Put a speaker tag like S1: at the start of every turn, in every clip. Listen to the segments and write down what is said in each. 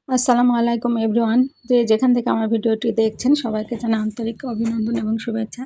S1: আসসালামু আলাইকুম এভরিওয়ান। যেখান থেকে আমার ভিডিওটি দেখছেন সবাইকে জানাই আন্তরিক অভিনন্দন এবং শুভেচ্ছা।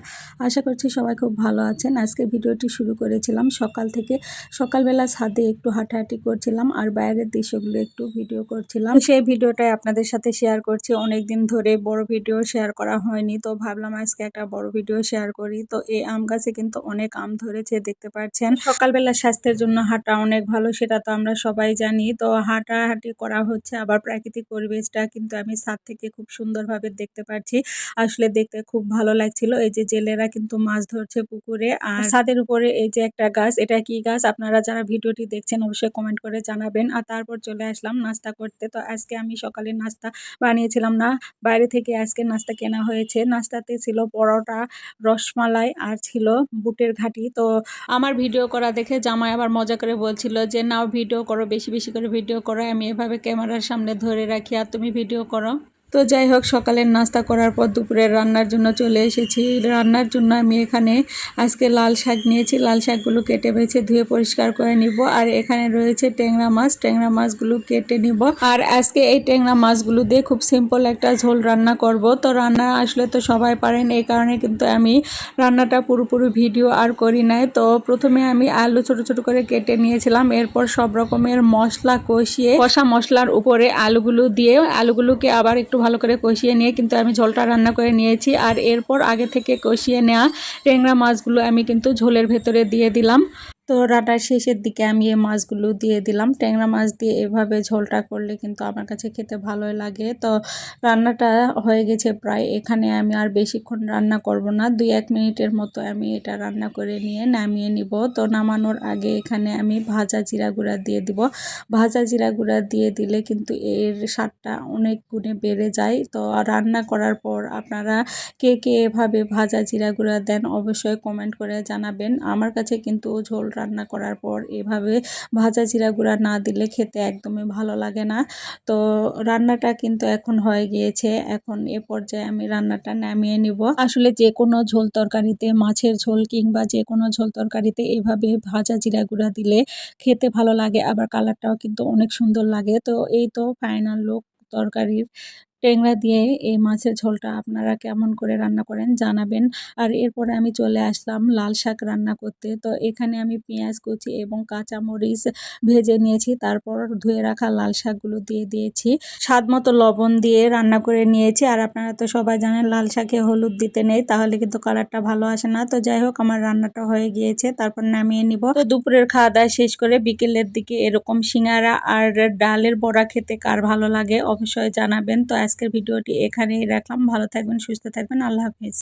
S1: আশা করছি সবাই খুব ভালো আছেন। আজকে ভিডিওটি শুরু করেছিলাম সকাল থেকে। সকালবেলা ছাদে একটু হাঁটাহাঁটি করছিলাম আর বাইরের দৃশ্যগুলো একটু ভিডিও করছিলাম। সেই ভিডিওটাই আপনাদের সাথে শেয়ার করছি। অনেক দিন ধরে বড় ভিডিও শেয়ার করা হয়নি, তো ভাবলাম আজকে একটা বড় ভিডিও শেয়ার করি। তো এই আম গাছে কিন্তু অনেক আম ধরেছে, দেখতে পাচ্ছেন। সকালবেলা স্বাস্থ্যের জন্য হাঁটা অনেক ভালো, সেটা তো আমরা সবাই জানি। তো হাঁটাহাঁটি করা হচ্ছে, আবার প্রাকৃতিক পরিবেশটা কিন্তু আমি ছাদ থেকে খুব সুন্দরভাবে দেখতে পাচ্ছি। আসলে দেখতে খুব ভালো লাগছিল। এই যে জেলেরা কিন্তু মাছ ধরছে পুকুরে, আর ছাদের উপরে এই যে একটা গাছ, এটা কি গাছ আপনারা যারা ভিডিওটি দেখছেন অবশ্যই কমেন্ট করে জানাবেন। আর তারপর চলে আসলাম নাস্তা করতে। তো আজকে আমি সকালে নাস্তা বানিয়েছিলাম না, বাইরে থেকে আজকে নাস্তা কেনা হয়েছে। নাস্তাতে ছিল পরোটা, রসমালাই আর ছিল বুটের ঘাটি। তো আমার ভিডিও করা দেখে জামাই আবার মজা করে বলছিল যে নাও ভিডিও করো, বেশি বেশি করে ভিডিও করো। আমি এভাবে ক্যামেরার সামনে ধরে রাখি আর তুমি ভিডিও করো। তো যাই হোক, সকালের নাস্তা করার পর দুপুরের রান্নার জন্য চলে এসেছি। রান্নার জন্য আমি এখানে আজকে লাল শাক নিয়েছি। লাল শাকগুলো কেটে বেছে ধুয়ে পরিষ্কার করে নিব। আর এখানে রয়েছে ট্যাংরা মাছ, ট্যাংরা মাছগুলো কেটে নিব। আর আজকে এই ট্যাংরা মাছগুলো দিয়ে খুব সিম্পল একটা ঝোল রান্না করব। তো রান্না আসলে তো সবাই পারেন, এই কারণে কিন্তু আমি রান্নাটা পুরোপুরি ভিডিও আর করি নাই। তো প্রথমে আমি আলু ছোট ছোট করে কেটে নিয়েছিলাম, এরপর সব রকমের মশলা কষিয়ে কষা মশলার উপরে আলুগুলো দিয়ে আলুগুলোকে আবার একটু ভালো করে কষিয়ে নিয়ে কিন্তু আমি ঝোলটা রান্না করে নিয়েছি। আর এরপর আগে থেকে কষিয়ে নেওয়া ট্যাংরা মাছগুলো আমি কিন্তু ঝোলের ভেতরে দিয়ে দিলাম। তো রান্নার শেষের দিকে আমি এই মাছগুলো দিয়ে দিলাম। ট্যাংরা মাছ দিয়ে এভাবে ঝোলটা করলে কিন্তু আমার কাছে খেতে ভালোই লাগে। তো রান্নাটা হয়ে গেছে প্রায়। এখানে আমি আর বেশিক্ষণ রান্না করব না, 2-1 মিনিটের মতো আমি এটা রান্না করে নিয়ে নামিয়ে নিব। তো নামানোর আগে এখানে আমি ভাজা জিরা গুঁড়া দিয়ে দিব। ভাজা জিরা গুঁড়া দিয়ে দিলে কিন্তু এর স্বাদটা অনেক গুণে বেড়ে যায়। তো রান্না করার পর আপনারা কে কে এভাবে ভাজা জিরা গুঁড়া দেন অবশ্যই কমেন্ট করে জানাবেন। আমার কাছে কিন্তু ঝোল রান্না করার পর এভাবে ভাজা জিরা গুঁড়া না দিলে খেতে একদমই ভালো লাগে না। তো রান্নাটা কিন্তু এখন হয়ে গিয়েছে। এখন এ পর্যায়ে আমি রান্নাটা নামিয়ে নিব। আসলে যে কোনো ঝোল তরকারিতে, মাছের ঝোল কিংবা যে কোনো ঝোল তরকারিতে এভাবে ভাজা জিরা গুঁড়া দিলে খেতে ভালো লাগে, আবার কালারটাও কিন্তু অনেক সুন্দর লাগে। তো এই তো ফাইনাল লুক তরকারির। ট্যাংরা দিয়ে এই মাছের ঝোলটা আপনারা কেমন করে রান্না করেন জানাবেন। আর এরপরে আমি চলে আসলাম লাল শাক রান্না করতে। তো এখানে আমি পেঁয়াজ কুচি এবং কাঁচামরিচ ভেজে নিয়েছি, তারপর ধুয়ে রাখা লাল শাকগুলো দিয়ে দিয়েছি, স্বাদ মতো লবণ দিয়ে রান্না করে নিয়েছি। আর আপনারা তো সবাই জানেন লাল শাকে হলুদ দিতে নেই, তাহলে কিন্তু কালারটা ভালো আসে না। তো যাই হোক, আমার রান্নাটা হয়ে গিয়েছে, তারপর নামিয়ে নিব। তো দুপুরের খাওয়া দাওয়া শেষ করে বিকেলের দিকে এরকম সিঙ্গারা আর ডালের বড়া খেতে কার ভালো লাগে অবশ্যই জানাবেন। তো আজকের ভিডিওটি এখানেই রাখলাম। ভালো থাকবেন, সুস্থ থাকবেন, আল্লাহ হাফিজ।